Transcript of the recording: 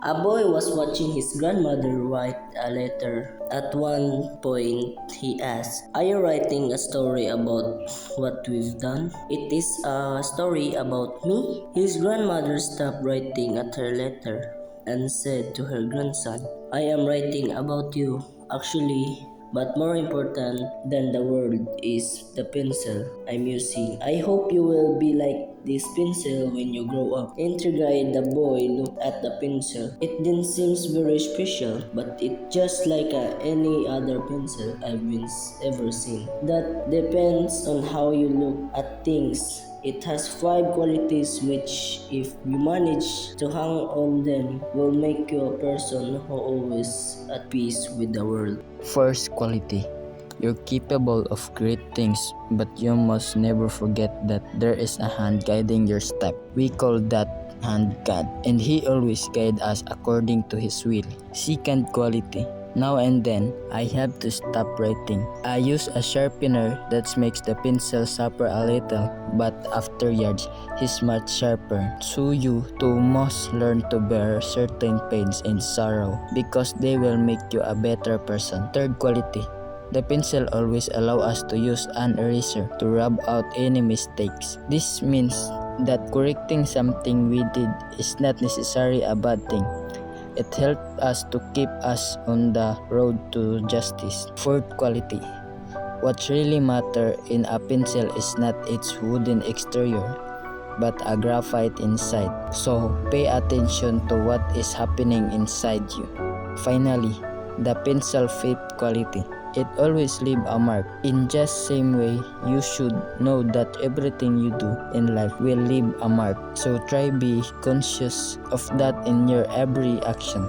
A boy was watching his grandmother write a letter. At one point, he asked, "Are you writing a story about what we've done?" "It is a story about me." His grandmother stopped writing at her letter and said to her grandson, "I am writing about you, actually. But more important than the word is the pencil I'm using. I hope you will be like this pencil when you grow up." Intrigued, the boy looked at the pencil. It didn't seem very special, but it just like any other pencil I've ever seen. That depends on how you look at things. It has 5 qualities which, if you manage to hang on them, will make you a person who always at peace with the world. First quality. You're capable of great things, but you must never forget that there is a hand guiding your step. We call that hand God, and He always guides us according to His will. Second quality. Now and then, I have to stop writing. I use a sharpener that makes the pencil sharper a little, but after yards, it's much sharper. So you too must learn to bear certain pains and sorrow, because they will make you a better person. Third quality. The pencil always allows us to use an eraser to rub out any mistakes. This means that correcting something we did is not necessarily a bad thing. It helps us to keep us on the road to justice. Fourth quality. What really matters in a pencil is not its wooden exterior, but a graphite inside. So pay attention to what is happening inside you. Finally, the pencil fifth quality. It always leaves a mark. In just same way, you should know that everything you do in life will leave a mark. So try be conscious of that in your every action.